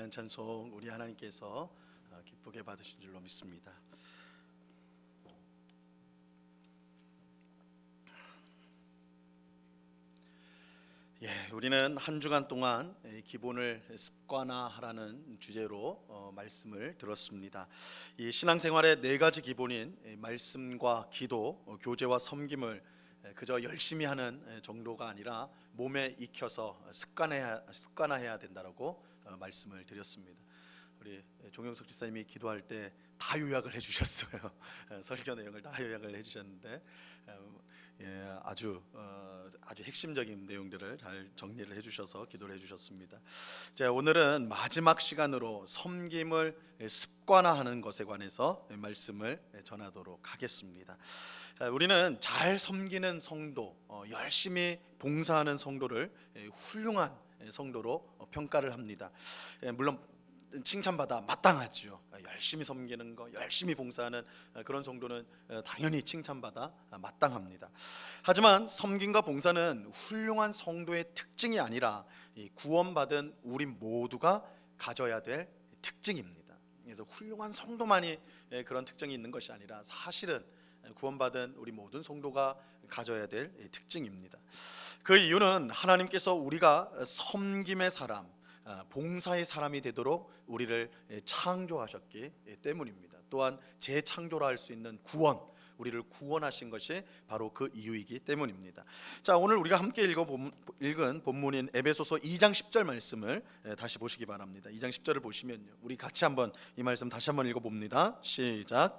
귀한 찬송 우리 하나님께서 기쁘게 받으신 줄로 믿습니다. 우리는 한 주간 동안 기본을 습관화하라는 주제로 말씀을 들었습니다. 이 신앙생활의 네 가지 기본인 말씀과 기도, 교제와 섬김을 그저 열심히 하는 정도가 아니라 몸에 익혀서 습관화해야 된다라고 말씀을 드렸습니다. 우리 종영석 집사님이 기도할 때 다 요약을 해주셨어요. 설교 내용을 다 요약을 해주셨는데 아주 핵심적인 내용들을 잘 정리를 해주셔서 기도를 해주셨습니다. 자, 오늘은 마지막 시간으로 섬김을 습관화하는 것에 관해서 말씀을 전하도록 하겠습니다. 우리는 잘 섬기는 성도, 열심히 봉사하는 성도를 훌륭한 성도로 평가를 합니다. 물론 칭찬받아 마땅하지요. 열심히 섬기는 거, 열심히 봉사하는 그런 성도는 당연히 칭찬받아 마땅합니다. 하지만 섬김과 봉사는 훌륭한 성도의 특징이 아니라 구원받은 우리 모두가 가져야 될 특징입니다. 그래서 훌륭한 성도만이 그런 특징이 있는 것이 아니라 사실은 구원받은 우리 모든 성도가 가져야 될 특징입니다. 그 이유는 하나님께서 우리가 섬김의 사람, 봉사의 사람이 되도록 우리를 창조하셨기 때문입니다. 또한 재창조라 할 수 있는 구원, 우리를 구원하신 것이 바로 그 이유이기 때문입니다. 자, 오늘 우리가 함께 읽은 본문인 에베소서 2장 10절 말씀을 다시 보시기 바랍니다. 2장 10절을 보시면요, 우리 같이 한번 이 말씀 다시 한번 읽어봅니다. 시작.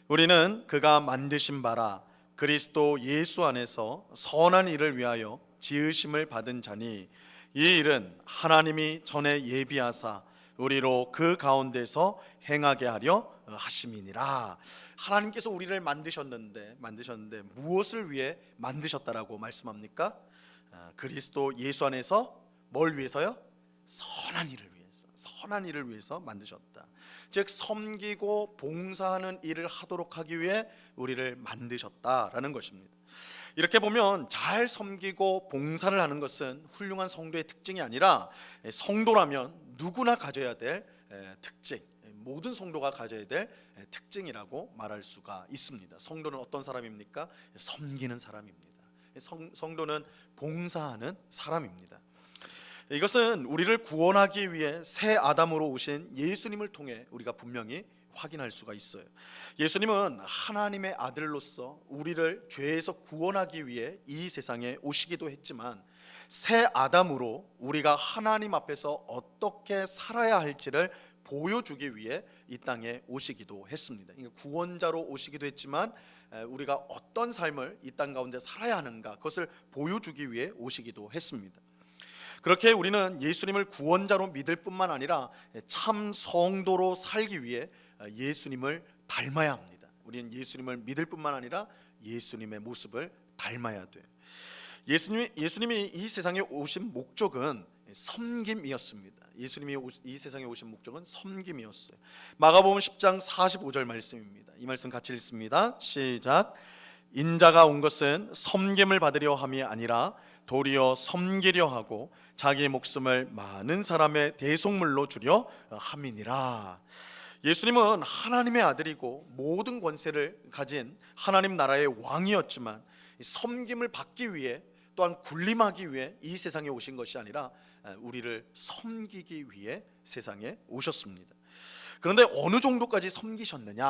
우리는 그가 만드신 바라 그리스도 예수 안에서 선한 일을 위하여 지으심을 받은 자니 이 일은 하나님이 전에 예비하사 우리로 그 가운데서 행하게 하려 하심이니라. 하나님께서 우리를 만드셨는데 무엇을 위해 만드셨다라고 말씀합니까? 그리스도 예수 안에서 뭘 위해서요? 선한 일을 위해서 만드셨다. 즉 섬기고 봉사하는 일을 하도록 하기 위해 우리를 만드셨다라는 것입니다. 이렇게 보면 잘 섬기고 봉사를 하는 것은 훌륭한 성도의 특징이 아니라 성도라면 누구나 가져야 될 특징, 모든 성도가 가져야 될 특징이라고 말할 수가 있습니다. 성도는 어떤 사람입니까? 섬기는 사람입니다. 성도는 봉사하는 사람입니다. 이것은 우리를 구원하기 위해 새 아담으로 오신 예수님을 통해 우리가 분명히 확인할 수가 있어요. 예수님은 하나님의 아들로서 우리를 죄에서 구원하기 위해 이 세상에 오시기도 했지만 새 아담으로 우리가 하나님 앞에서 어떻게 살아야 할지를 보여주기 위해 이 땅에 오시기도 했습니다. 구원자로 오시기도 했지만 우리가 어떤 삶을 이 땅 가운데 살아야 하는가, 그것을 보여주기 위해 오시기도 했습니다. 그렇게 우리는 예수님을 구원자로 믿을 뿐만 아니라 참 성도로 살기 위해 예수님을 닮아야 합니다. 우리는 예수님을 믿을 뿐만 아니라 예수님의 모습을 닮아야 돼요. 예수님이 이 세상에 오신 목적은 섬김이었습니다. 예수님이 이 세상에 오신 목적은 섬김이었어요. 마가복음 10장 45절 말씀입니다. 이 말씀 같이 읽습니다. 시작. 인자가 온 것은 섬김을 받으려 함이 아니라 도리어 섬기려 하고 자기 목숨을 많은 사람의 대속물로 주려 함이니라. 예수님은 하나님의 아들이고 모든 권세를 가진 하나님 나라의 왕이었지만 섬김을 받기 위해 또한 군림하기 위해 이 세상에 오신 것이 아니라 우리를 섬기기 위해 세상에 오셨습니다. 그런데 어느 정도까지 섬기셨느냐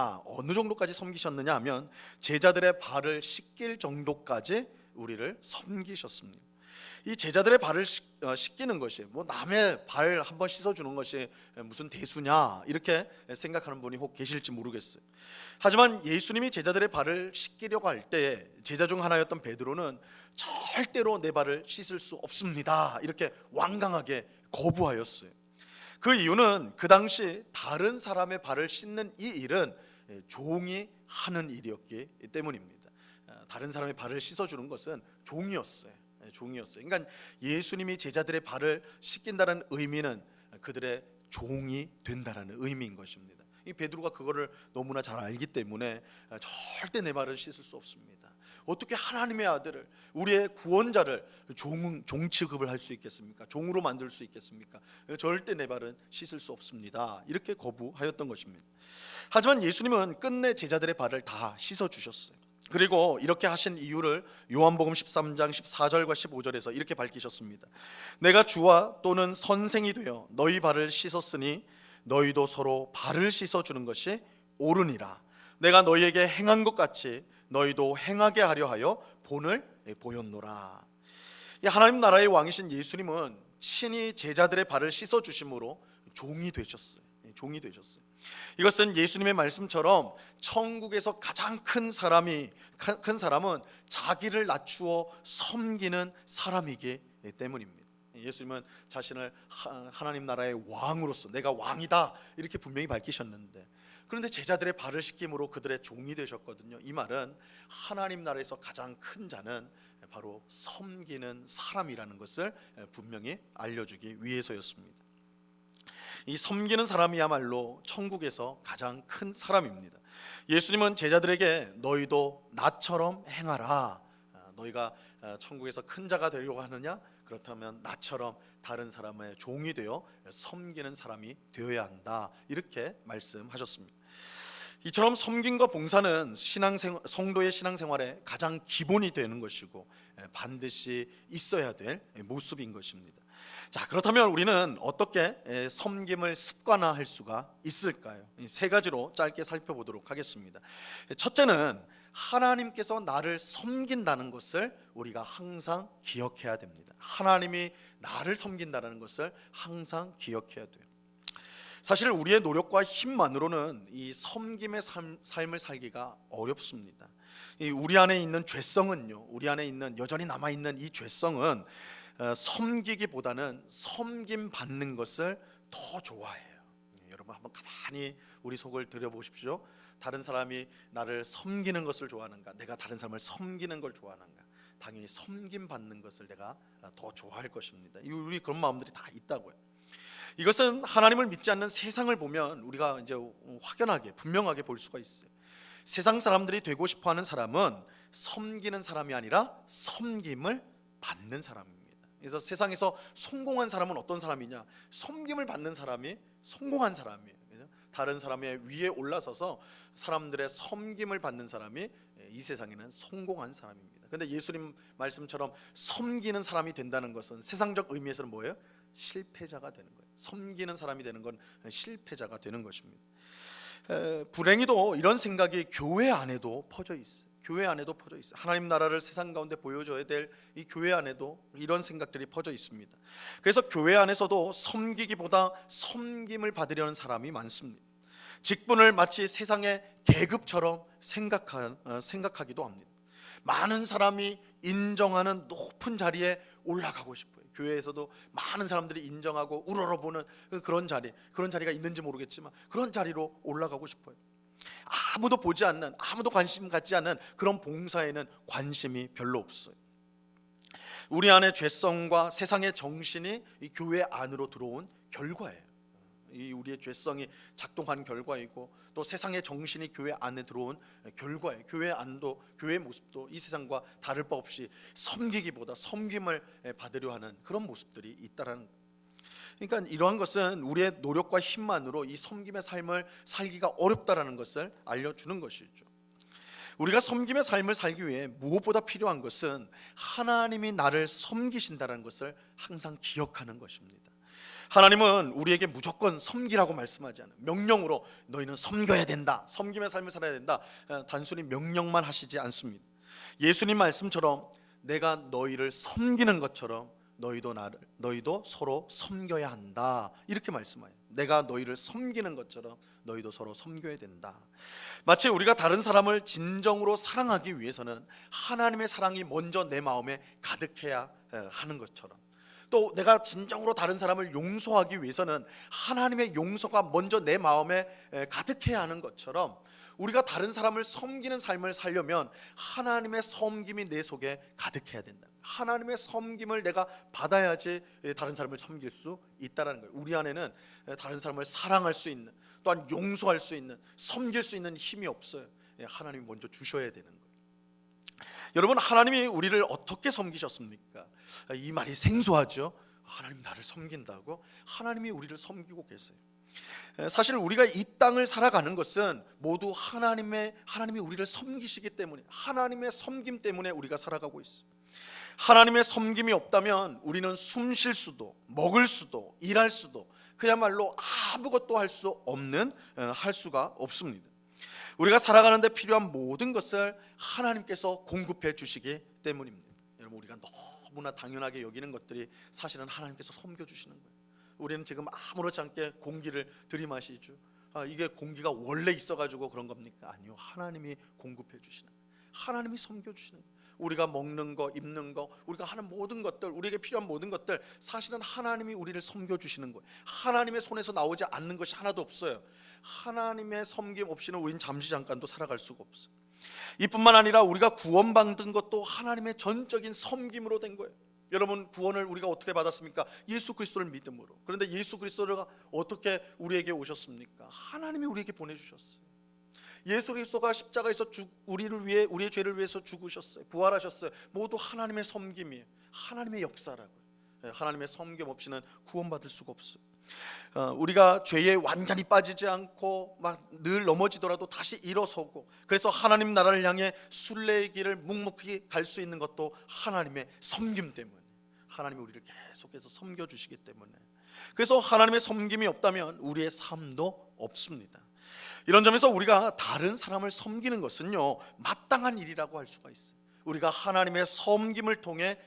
하면 제자들의 발을 씻길 정도까지 우리를 섬기셨습니다. 이 제자들의 발을 씻기는 것이 남의 발 한번 씻어주는 것이 무슨 대수냐 이렇게 생각하는 분이 혹 계실지 모르겠어요. 하지만 예수님이 제자들의 발을 씻기려고 할 때 제자 중 하나였던 베드로는 절대로 내 발을 씻을 수 없습니다 이렇게 완강하게 거부하였어요. 그 이유는 그 당시 다른 사람의 발을 씻는 이 일은 종이 하는 일이었기 때문입니다. 다른 사람의 발을 씻어주는 것은 종이었어요. 그러니까 예수님이 제자들의 발을 씻긴다는 의미는 그들의 종이 된다라는 의미인 것입니다. 이 베드로가 그거를 너무나 잘 알기 때문에 절대 내 발을 씻을 수 없습니다. 어떻게 하나님의 아들을, 우리의 구원자를 종 취급을 할 수 있겠습니까? 종으로 만들 수 있겠습니까? 절대 내 발은 씻을 수 없습니다. 이렇게 거부하였던 것입니다. 하지만 예수님은 끝내 제자들의 발을 다 씻어 주셨어요. 그리고 이렇게 하신 이유를 요한복음 13장 14절과 15절에서 이렇게 밝히셨습니다. 내가 주와 또는 선생이 되어 너희 발을 씻었으니 너희도 서로 발을 씻어주는 것이 옳으니라. 내가 너희에게 행한 것 같이 너희도 행하게 하려 하여 본을 보였노라. 하나님 나라의 왕이신 예수님은 친히 제자들의 발을 씻어주심으로 종이 되셨어요. 종이 되셨어요. 이것은 예수님의 말씀처럼 천국에서 가장 큰 사람은 자기를 낮추어 섬기는 사람이기 때문입니다. 예수님은 자신을 하나님 나라의 왕으로서 내가 왕이다 이렇게 분명히 밝히셨는데, 그런데 제자들의 발을 씻김으로 그들의 종이 되셨거든요. 이 말은 하나님 나라에서 가장 큰 자는 바로 섬기는 사람이라는 것을 분명히 알려주기 위해서였습니다. 이 섬기는 사람이야말로 천국에서 가장 큰 사람입니다. 예수님은 제자들에게 너희도 나처럼 행하라. 너희가 천국에서 큰 자가 되려고 하느냐? 그렇다면 나처럼 다른 사람의 종이 되어 섬기는 사람이 되어야 한다. 이렇게 말씀하셨습니다. 이처럼 섬김과 봉사는 성도의 신앙생활의 가장 기본이 되는 것이고 반드시 있어야 될 모습인 것입니다. 자, 그렇다면 우리는 어떻게 섬김을 습관화할 수가 있을까요? 세 가지로 짧게 살펴보도록 하겠습니다. 첫째는 하나님께서 나를 섬긴다는 것을 우리가 항상 기억해야 됩니다. 하나님이 나를 섬긴다는 것을 항상 기억해야 돼요. 사실 우리의 노력과 힘만으로는 이 섬김의 삶을 살기가 어렵습니다. 우리 안에 있는 죄성은요, 우리 안에 있는 여전히 남아있는 이 죄성은 섬기기보다는 섬김 받는 것을 더 좋아해요. 여러분 한번 가만히 우리 속을 들여보십시오. 다른 사람이 나를 섬기는 것을 좋아하는가, 내가 다른 사람을 섬기는 걸 좋아하는가? 당연히 섬김 받는 것을 내가 더 좋아할 것입니다. 우리 그런 마음들이 다 있다고요. 이것은 하나님을 믿지 않는 세상을 보면 우리가 이제 확연하게 분명하게 볼 수가 있어요. 세상 사람들이 되고 싶어하는 사람은 섬기는 사람이 아니라 섬김을 받는 사람입니다. 그래서 세상에서 성공한 사람은 어떤 사람이냐? 섬김을 받는 사람이 성공한 사람이에요. 다른 사람의 위에 올라서서 사람들의 섬김을 받는 사람이 이 세상에는 성공한 사람입니다. 그런데 예수님 말씀처럼 섬기는 사람이 된다는 것은 세상적 의미에서는 뭐예요? 실패자가 되는 거예요. 섬기는 사람이 되는 건 실패자가 되는 것입니다. 불행히도 이런 생각이 교회 안에도 퍼져 있어요. 교회 안에도 퍼져 있어요. 하나님 나라를 세상 가운데 보여줘야 될 이 교회 안에도 이런 생각들이 퍼져 있습니다. 그래서 교회 안에서도 섬기기보다 섬김을 받으려는 사람이 많습니다. 직분을 마치 세상의 계급처럼 생각하기도 합니다. 많은 사람이 인정하는 높은 자리에 올라가고 싶어요. 교회에서도 많은 사람들이 인정하고 우러러보는 그런 자리가 있는지 모르겠지만 그런 자리로 올라가고 싶어요. 아무도 보지 않는, 아무도 관심 갖지 않는 그런 봉사에는 관심이 별로 없어요. 우리 안의 죄성과 세상의 정신이 이 교회 안으로 들어온 결과예요. 이 우리의 죄성이 작동한 결과이고 또 세상의 정신이 교회 안에 들어온 결과예요. 교회 안도, 교회의 모습도 이 세상과 다를 바 없이 섬기기보다 섬김을 받으려 하는 그런 모습들이 있다라는 거예요. 그러니까 이러한 것은 우리의 노력과 힘만으로 이 섬김의 삶을 살기가 어렵다라는 것을 알려주는 것이죠. 우리가 섬김의 삶을 살기 위해 무엇보다 필요한 것은 하나님이 나를 섬기신다는 것을 항상 기억하는 것입니다. 하나님은 우리에게 무조건 섬기라고 말씀하지 않아요. 명령으로 너희는 섬겨야 된다, 섬김의 삶을 살아야 된다, 단순히 명령만 하시지 않습니다. 예수님 말씀처럼 내가 너희를 섬기는 것처럼 너희도 서로 섬겨야 한다, 이렇게 말씀해요. 내가 너희를 섬기는 것처럼 너희도 서로 섬겨야 된다. 마치 우리가 다른 사람을 진정으로 사랑하기 위해서는 하나님의 사랑이 먼저 내 마음에 가득해야 하는 것처럼, 또 내가 진정으로 다른 사람을 용서하기 위해서는 하나님의 용서가 먼저 내 마음에 가득해야 하는 것처럼, 우리가 다른 사람을 섬기는 삶을 살려면 하나님의 섬김이 내 속에 가득해야 된다. 하나님의 섬김을 내가 받아야지 다른 사람을 섬길 수 있다는 거예요. 우리 안에는 다른 사람을 사랑할 수 있는, 또한 용서할 수 있는, 섬길 수 있는 힘이 없어요. 하나님이 먼저 주셔야 되는 거예요. 여러분, 하나님이 우리를 어떻게 섬기셨습니까? 이 말이 생소하죠. 하나님 나를 섬긴다고? 하나님이 우리를 섬기고 계세요. 사실 우리가 이 땅을 살아가는 것은 모두 하나님이 우리를 섬기시기 때문에, 하나님의 섬김 때문에 우리가 살아가고 있어요. 하나님의 섬김이 없다면 우리는 숨 쉴 수도, 먹을 수도, 일할 수도, 그야말로 아무것도 할 수가 없습니다. 우리가 살아가는데 필요한 모든 것을 하나님께서 공급해 주시기 때문입니다. 여러분, 우리가 너무나 당연하게 여기는 것들이 사실은 하나님께서 섬겨주시는 거예요. 우리는 지금 아무렇지 않게 공기를 들이마시죠. 이게 공기가 원래 있어가지고 그런 겁니까? 아니요, 하나님이 공급해 주시는 거예요. 하나님이 섬겨주시는 거예요. 우리가 먹는 거, 입는 거, 우리가 하는 모든 것들, 우리에게 필요한 모든 것들, 사실은 하나님이 우리를 섬겨주시는 거예요. 하나님의 손에서 나오지 않는 것이 하나도 없어요. 하나님의 섬김 없이는 우린 잠시 잠깐도 살아갈 수가 없어요. 이뿐만 아니라 우리가 구원받은 것도 하나님의 전적인 섬김으로 된 거예요. 여러분, 구원을 우리가 어떻게 받았습니까? 예수 그리스도를 믿음으로. 그런데 예수 그리스도가 어떻게 우리에게 오셨습니까? 하나님이 우리에게 보내주셨어요. 예수 그리스도가 십자가에서 우리를 위해, 우리의 죄를 위해서 죽으셨어요. 부활하셨어요. 모두 하나님의 섬김이에요. 하나님의 역사라고요. 하나님의 섬김 없이는 구원받을 수가 없어요. 우리가 죄에 완전히 빠지지 않고 막 늘 넘어지더라도 다시 일어서고, 그래서 하나님 나라를 향해 순례의 길을 묵묵히 갈 수 있는 것도 하나님의 섬김 때문에, 하나님이 우리를 계속해서 섬겨주시기 때문에, 그래서 하나님의 섬김이 없다면 우리의 삶도 없습니다. 이런 점에서 우리가 다른 사람을 섬기는 것은요, 마땅한 일이라고 할 수가 있어요. 우리가 하나님의 섬김을 통해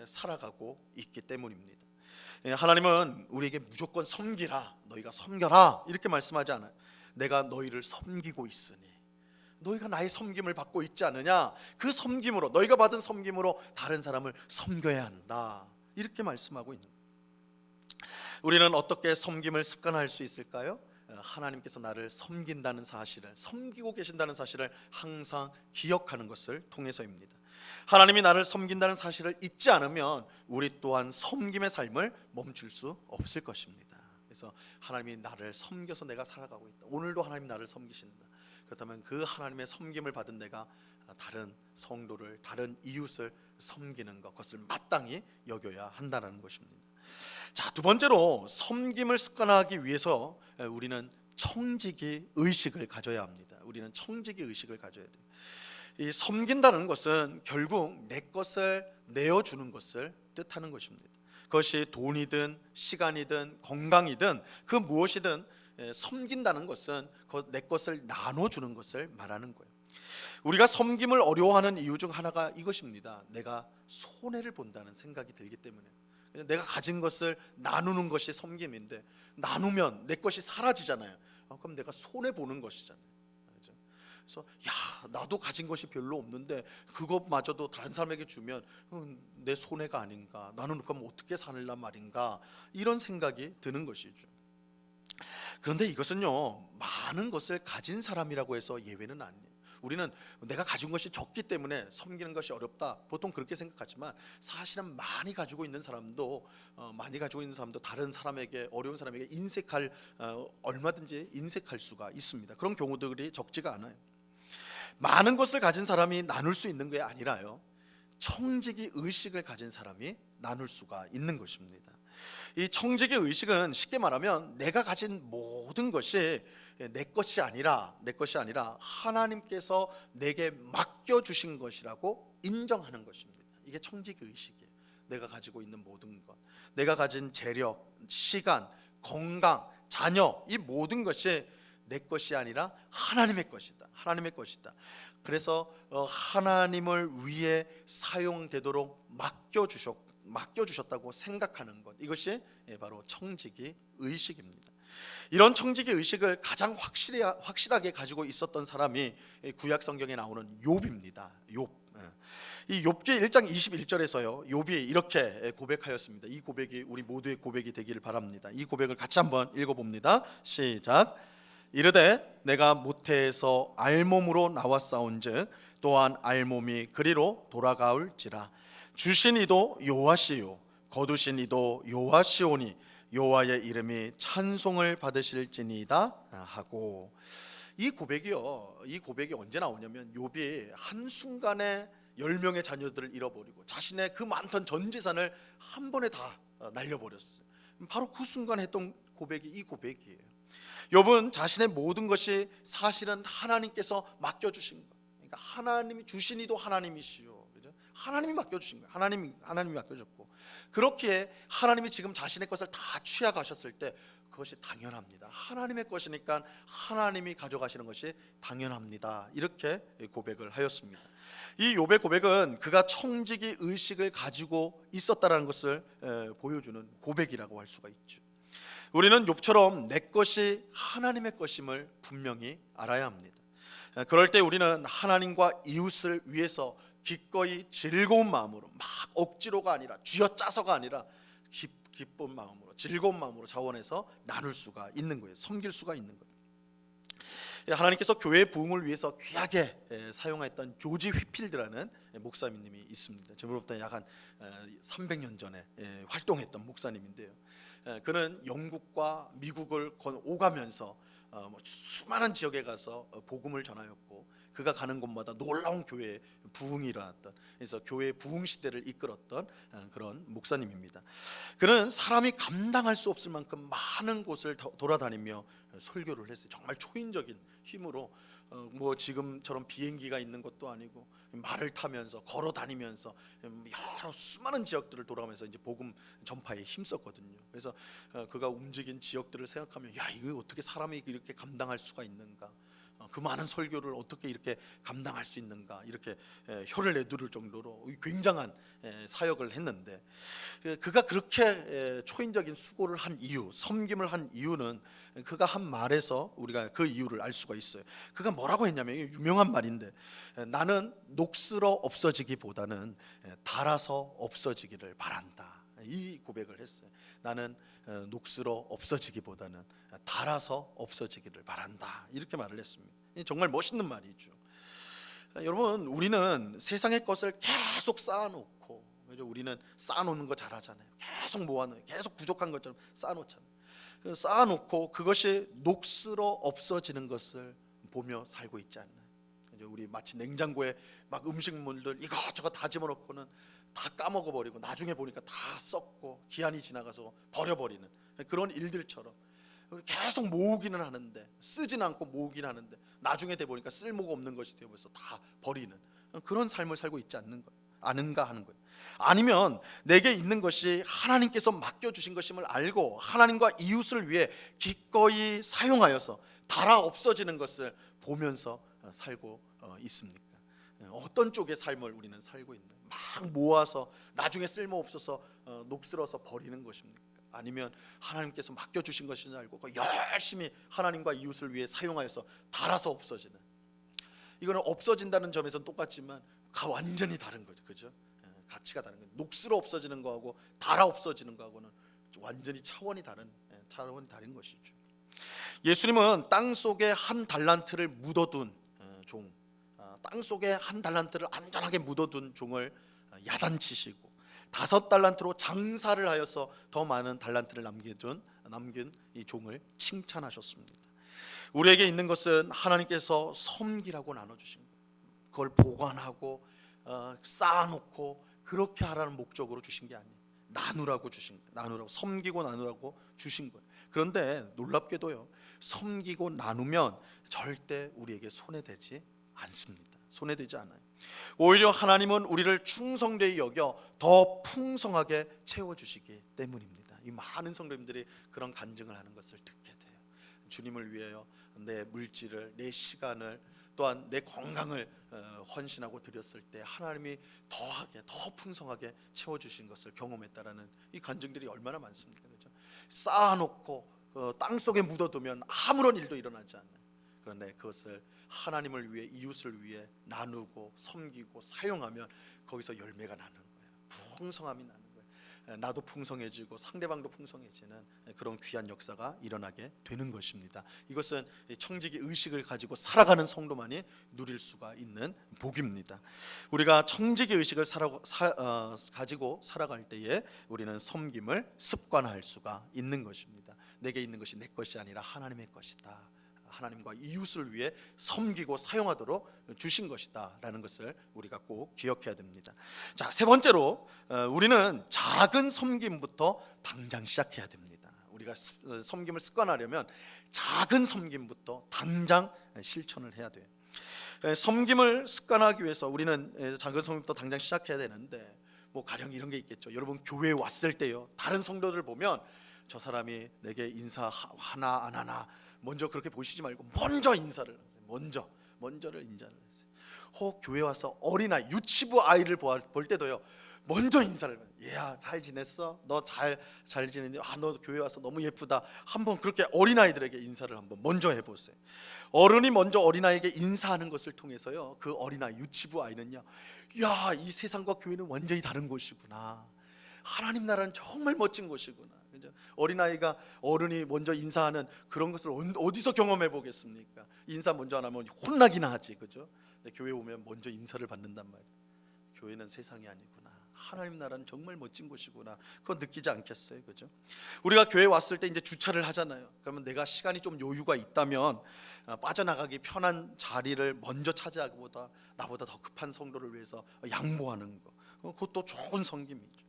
살아가고 있기 때문입니다. 하나님은 우리에게 무조건 섬기라, 너희가 섬겨라 이렇게 말씀하지 않아요. 내가 너희를 섬기고 있으니 너희가 나의 섬김을 받고 있지 않느냐, 그 섬김으로, 너희가 받은 섬김으로 다른 사람을 섬겨야 한다 이렇게 말씀하고 있는 거예요. 우리는 어떻게 섬김을 습관화할 수 있을까요? 하나님께서 나를 섬긴다는 사실을, 섬기고 계신다는 사실을 항상 기억하는 것을 통해서입니다. 하나님이 나를 섬긴다는 사실을 잊지 않으면 우리 또한 섬김의 삶을 멈출 수 없을 것입니다. 그래서 하나님이 나를 섬겨서 내가 살아가고 있다. 오늘도 하나님 나를 섬기신다. 그렇다면 그 하나님의 섬김을 받은 내가 다른 성도를, 다른 이웃을 섬기는 것, 그것을 마땅히 여겨야 한다는 것입니다. 자, 두 번째로 섬김을 습관화하기 위해서 우리는 청지기 의식을 가져야 합니다. 우리는 청지기 의식을 가져야 돼요. 이 섬긴다는 것은 결국 내 것을 내어주는 것을 뜻하는 것입니다. 그것이 돈이든 시간이든 건강이든 그 무엇이든, 섬긴다는 것은 내 것을 나눠주는 것을 말하는 거예요. 우리가 섬김을 어려워하는 이유 중 하나가 이것입니다. 내가 손해를 본다는 생각이 들기 때문에. 내가 가진 것을 나누는 것이 섬김인데, 나누면 내 것이 사라지잖아요. 그럼 내가 손해 보는 것이잖아요. 그래서 나도 가진 것이 별로 없는데 그것마저도 다른 사람에게 주면 내 손해가 아닌가, 나는 그럼 어떻게 살란 말인가, 이런 생각이 드는 것이죠. 그런데 이것은요, 많은 것을 가진 사람이라고 해서 예외는 아니에요. 우리는 내가 가진 것이 적기 때문에 섬기는 것이 어렵다, 보통 그렇게 생각하지만 사실은 많이 가지고 있는 사람도 다른 사람에게, 어려운 사람에게 얼마든지 인색할 수가 있습니다. 그런 경우들이 적지가 않아요. 많은 것을 가진 사람이 나눌 수 있는 게 아니라요, 청지기 의식을 가진 사람이 나눌 수가 있는 것입니다. 이 청지기 의식은 쉽게 말하면 내가 가진 모든 것이 내 것이 아니라 하나님께서 내게 맡겨주신 것이라고 인정하는 것입니다. 이게 청지기 의식이에요. 내가 가지고 있는 모든 것, 내가 가진 재력, 시간, 건강, 자녀, 이 모든 것이 내 것이 아니라 하나님의 것이다. 하나님의 것이다. 그래서 하나님을 위해 사용되도록 맡겨주셨다고 생각하는 것, 이것이 바로 청지기 의식입니다. 이런 청지기 의식을 가장 확실하게 가지고 있었던 사람이 구약 성경에 나오는 욥입니다. 욥. 이 욥기 1장 21절에서요, 욥이 이렇게 고백하였습니다. 이 고백이 우리 모두의 고백이 되기를 바랍니다. 이 고백을 같이 한번 읽어봅니다. 시작. 이르되 내가 모태에서 알몸으로 나왔사온즉 또한 알몸이 그리로 돌아가올지라. 주신 이도 여호와시요 거두신 이도 여호와시오니 여호와의 이름이 찬송을 받으실지니이다 하고, 이 고백이 언제 나오냐면 욥이 한순간에 10명의 자녀들을 잃어버리고 자신의 그 많던 전 재산을 한 번에 다 날려버렸어요. 바로 그 순간 했던 고백이 이 고백이에요. 욥은 자신의 모든 것이 사실은 하나님께서 맡겨주신 것. 그러니까 하나님이 주신 이도 하나님이시요, 그죠? 하나님이 맡겨주신 거예요. 하나님이 맡겨줬고, 그렇기에 하나님이 지금 자신의 것을 다 취하가셨을 때 그것이 당연합니다. 하나님의 것이니까 하나님이 가져가시는 것이 당연합니다. 이렇게 고백을 하였습니다. 이 욥의 고백은 그가 청지기 의식을 가지고 있었다는 것을 보여주는 고백이라고 할 수가 있죠. 우리는 욥처럼 내 것이 하나님의 것임을 분명히 알아야 합니다. 그럴 때 우리는 하나님과 이웃을 위해서 기꺼이 즐거운 마음으로, 막 억지로가 아니라 쥐어짜서가 아니라 기쁜 마음으로, 즐거운 마음으로 자원해서 나눌 수가 있는 거예요. 섬길 수가 있는 거예요. 하나님께서 교회의 부흥을 위해서 귀하게 사용했던 조지 휘필드라는 목사님이 있습니다. 저로부터 약 한 300년 전에 활동했던 목사님인데요. 그는 영국과 미국을 오가면서 수많은 지역에 가서 복음을 전하였고, 그가 가는 곳마다 놀라운 교회의 부흥이 일어났던, 그래서 교회의 부흥 시대를 이끌었던 그런 목사님입니다. 그는 사람이 감당할 수 없을 만큼 많은 곳을 돌아다니며 설교를 했어요. 정말 초인적인 힘으로, 뭐 지금처럼 비행기가 있는 것도 아니고 말을 타면서 걸어 다니면서 여러 수많은 지역들을 돌아가면서 이제 복음 전파에 힘썼거든요. 그래서 그가 움직인 지역들을 생각하면, 야, 이거 어떻게 사람이 이렇게 감당할 수가 있는가? 그 많은 설교를 어떻게 이렇게 감당할 수 있는가? 이렇게 혀를 내두를 정도로 굉장한 사역을 했는데, 그가 그렇게 초인적인 수고를 한 이유, 섬김을 한 이유는 그가 한 말에서 우리가 그 이유를 알 수가 있어요. 그가 뭐라고 했냐면, 유명한 말인데, 나는 녹슬어 없어지기보다는 닳아서 없어지기를 바란다. 이 고백을 했어요. 나는 녹슬어 없어지기보다는 닳아서 없어지기를 바란다. 이렇게 말을 했습니다. 정말 멋있는 말이죠. 여러분, 우리는 세상의 것을 계속 쌓아놓고, 그죠? 우리는 쌓아놓는 거 잘하잖아요. 계속 모아놓고, 계속 부족한 것처럼 쌓아놓잖아요. 쌓아놓고 그것이 녹슬어 없어지는 것을 보며 살고 있지 않나요? 우리 마치 냉장고에 막 음식물들 이것저것 다 집어넣고는 다 까먹어버리고 나중에 보니까 다 썩고 기한이 지나가서 버려버리는 그런 일들처럼 계속 모으기는 하는데, 쓰지는 않고 모으기는 하는데 나중에 돼 보니까 쓸모가 없는 것이 되어버려서 다 버리는 그런 삶을 살고 있지 않은가 하는 거예요. 아니면 내게 있는 것이 하나님께서 맡겨주신 것임을 알고 하나님과 이웃을 위해 기꺼이 사용하여서 닳아 없어지는 것을 보면서 살고 있습니까? 어떤 쪽의 삶을 우리는 살고 있나요? 막 모아서 나중에 쓸모없어서 녹슬어서 버리는 것입니까? 아니면 하나님께서 맡겨주신 것인 줄 알고 열심히 하나님과 이웃을 위해 사용하여서 닳아서 없어지는, 이거는 없어진다는 점에서는 똑같지만 완전히 다른 거죠. 그죠? 가치가 다른 거죠. 녹슬어 없어지는 거하고 닳아 없어지는 거하고는 완전히 차원이 다른 것이죠. 예수님은 땅 속에 한 달란트를 묻어둔 종, 땅 속에 한 달란트를 안전하게 묻어둔 종을 야단치시고 5달란트로 장사를 하여서 더 많은 달란트를 남긴 이 종을 칭찬하셨습니다. 우리에게 있는 것은 하나님께서 섬기라고 나눠주신 거예요. 그걸 보관하고 쌓아놓고 그렇게 하라는 목적으로 주신 게 아니에요. 나누라고 주신 거예요. 나누라고, 섬기고 나누라고 주신 거예요. 그런데 놀랍게도요, 섬기고 나누면 절대 우리에게 손해되지 않습니다. 손해되지 않아요. 오히려 하나님은 우리를 충성되이 여겨 더 풍성하게 채워주시기 때문입니다. 이 많은 성도님들이 그런 간증을 하는 것을 듣게 돼요. 주님을 위하여 내 물질을, 내 시간을, 또한 내 건강을 헌신하고 드렸을 때 하나님이 더하게, 더 풍성하게 채워주신 것을 경험했다라는 이 간증들이 얼마나 많습니까? 그렇죠? 쌓아놓고 땅 속에 묻어두면 아무런 일도 일어나지 않아요. 그런데 그것을 하나님을 위해, 이웃을 위해 나누고 섬기고 사용하면 거기서 열매가 나는 거예요. 풍성함이 나는 거예요. 나도 풍성해지고 상대방도 풍성해지는 그런 귀한 역사가 일어나게 되는 것입니다. 이것은 청지기 의식을 가지고 살아가는 성도만이 누릴 수가 있는 복입니다. 우리가 청지기 의식을 가지고 살아갈 때에 우리는 섬김을 습관화할 수가 있는 것입니다. 내게 있는 것이 내 것이 아니라 하나님의 것이다. 하나님과 이웃을 위해 섬기고 사용하도록 주신 것이다라는 것을 우리가 꼭 기억해야 됩니다. 자, 세 번째로 우리는 작은 섬김부터 당장 시작해야 됩니다. 우리가 섬김을 습관하려면 작은 섬김부터 당장 실천을 해야 돼요. 섬김을 습관하기 위해서 우리는 작은 섬김부터 당장 시작해야 되는데, 뭐 가령 이런 게 있겠죠. 여러분 교회에 왔을 때요, 다른 성도들 보면 저 사람이 내게 인사 하나 안 하나 먼저 그렇게 보시지 말고 먼저 인사를 하세요. 먼저를 인사를 하세요. 혹 교회 와서 어린아이, 유치부 아이를 볼 때도요, 먼저 인사를 해요. 얘야 잘 지냈어? 너 잘 지냈니? 너 교회 와서 너무 예쁘다. 한번 그렇게 어린아이들에게 인사를 한번 먼저 해보세요. 어른이 먼저 어린아이에게 인사하는 것을 통해서요, 그 어린아이, 유치부 아이는요, 야, 이 세상과 교회는 완전히 다른 곳이구나. 하나님 나라는 정말 멋진 곳이구나. 어린아이가 어른이 먼저 인사하는 그런 것을 어디서 경험해 보겠습니까? 인사 먼저 안 하면 혼나기나 하지, 그죠? 근데 교회 오면 먼저 인사를 받는단 말이에요. 교회는 세상이 아니구나. 하나님 나라는 정말 멋진 곳이구나. 그거 느끼지 않겠어요, 그죠? 우리가 교회 왔을 때 이제 주차를 하잖아요. 그러면 내가 시간이 좀 여유가 있다면 빠져나가기 편한 자리를 먼저 차지하기보다 나보다 더 급한 성도를 위해서 양보하는 거, 그것도 좋은 섬김이죠.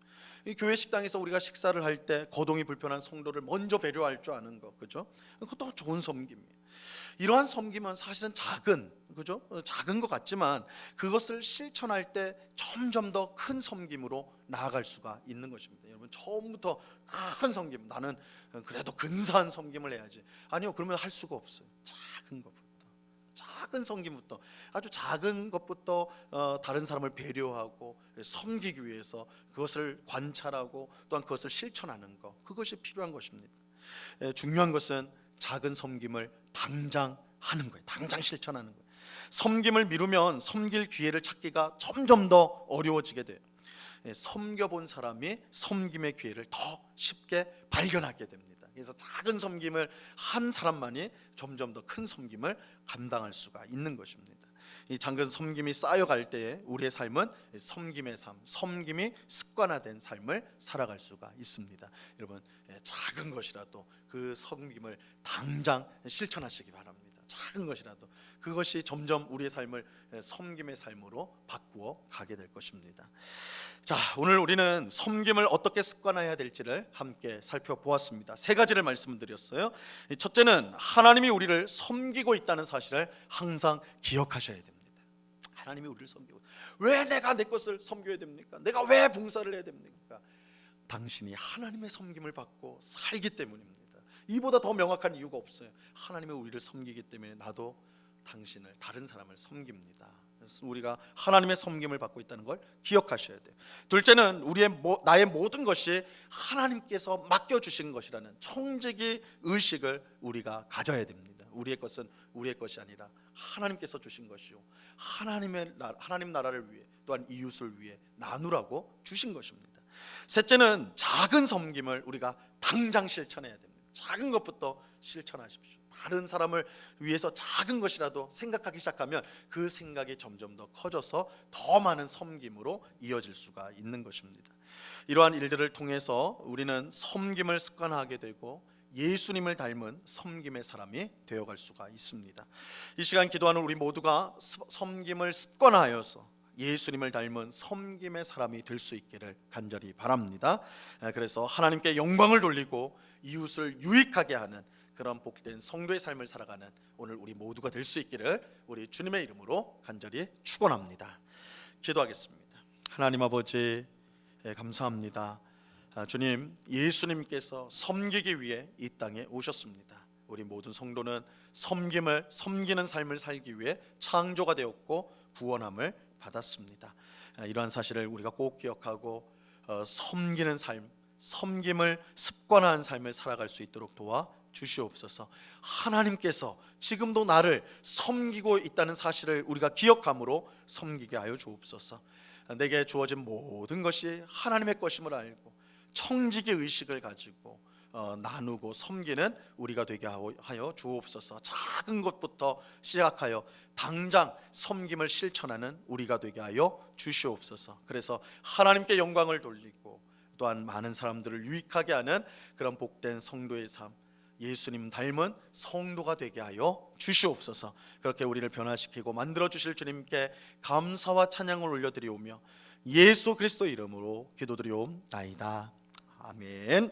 이 교회 식당에서 우리가 식사를 할 때 거동이 불편한 성도를 먼저 배려할 줄 아는 거, 그죠? 그것도 좋은 섬김이에요. 이러한 섬김은 사실은 그죠? 작은 것 같지만 그것을 실천할 때 점점 더 큰 섬김으로 나아갈 수가 있는 것입니다. 여러분, 처음부터 큰 섬김, 나는 그래도 근사한 섬김을 해야지, 아니요, 그러면 할 수가 없어요. 작은 섬김부터, 아주 작은 것부터 다른 사람을 배려하고 섬기기 위해서 그것을 관찰하고 또한 그것을 실천하는 것, 그것이 필요한 것입니다. 중요한 것은 작은 섬김을 당장 하는 거예요. 당장 실천하는 거예요. 섬김을 미루면 섬길 기회를 찾기가 점점 더 어려워지게 돼요. 섬겨본 사람이 섬김의 기회를 더 쉽게 발견하게 됩니다. 그래서 작은 섬김을 한 사람만이 점점 더 큰 섬김을 감당할 수가 있는 것입니다. 이 작은 섬김이 쌓여갈 때에 우리의 삶은 섬김의 삶, 섬김이 습관화된 삶을 살아갈 수가 있습니다. 여러분, 작은 것이라도 그 섬김을 당장 실천하시기 바랍니다. 작은 것이라도 그것이 점점 우리의 삶을 섬김의 삶으로 바꾸어 가게 될 것입니다. 자, 오늘 우리는 섬김을 어떻게 습관화해야 될지를 함께 살펴보았습니다. 세 가지를 말씀드렸어요. 첫째는 하나님이 우리를 섬기고 있다는 사실을 항상 기억하셔야 됩니다. 하나님이 우리를 섬기고, 왜 내가 내 것을 섬겨야 됩니까? 내가 왜 봉사를 해야 됩니까? 당신이 하나님의 섬김을 받고 살기 때문입니다. 이보다 더 명확한 이유가 없어요. 하나님이 우리를 섬기기 때문에 나도 당신을, 다른 사람을 섬깁니다. 그래서 우리가 하나님의 섬김을 받고 있다는 걸 기억하셔야 돼요. 둘째는 나의 모든 것이 하나님께서 맡겨주신 것이라는 청지기 의식을 우리가 가져야 됩니다. 우리의 것은 우리의 것이 아니라 하나님께서 주신 것이요, 하나님 나라를 위해 또한 이웃을 위해 나누라고 주신 것입니다. 셋째는 작은 섬김을 우리가 당장 실천해야 됩니다. 작은 것부터 실천하십시오. 다른 사람을 위해서 작은 것이라도 생각하기 시작하면 그 생각이 점점 더 커져서 더 많은 섬김으로 이어질 수가 있는 것입니다. 이러한 일들을 통해서 우리는 섬김을 습관하게 되고 예수님을 닮은 섬김의 사람이 되어갈 수가 있습니다. 이 시간 기도하는 우리 모두가 섬김을 습관하여서 예수님을 닮은 섬김의 사람이 될 수 있기를 간절히 바랍니다. 그래서 하나님께 영광을 돌리고 이웃을 유익하게 하는 그런 복된 성도의 삶을 살아가는 오늘 우리 모두가 될 수 있기를 우리 주님의 이름으로 간절히 축원합니다. 기도하겠습니다. 하나님 아버지, 감사합니다. 주님, 예수님께서 섬기기 위해 이 땅에 오셨습니다. 우리 모든 성도는 섬기는 삶을 살기 위해 창조가 되었고 구원함을 받았습니다. 이러한 사실을 우리가 꼭 기억하고 섬기는 삶, 섬김을 습관화한 삶을 살아갈 수 있도록 도와 주시옵소서. 하나님께서 지금도 나를 섬기고 있다는 사실을 우리가 기억함으로 섬기게 하여 주옵소서. 내게 주어진 모든 것이 하나님의 것임을 알고 청지기 의식을 가지고 나누고 섬기는 우리가 되게 하여 주옵소서. 작은 것부터 시작하여 당장 섬김을 실천하는 우리가 되게 하여 주시옵소서. 그래서 하나님께 영광을 돌리고 또한 많은 사람들을 유익하게 하는 그런 복된 성도의 삶, 예수님 닮은 성도가 되게 하여 주시옵소서. 그렇게 우리를 변화시키고 만들어 주실 주님께 감사와 찬양을 올려드리오며 예수 그리스도 이름으로 기도드리옵나이다. 아멘.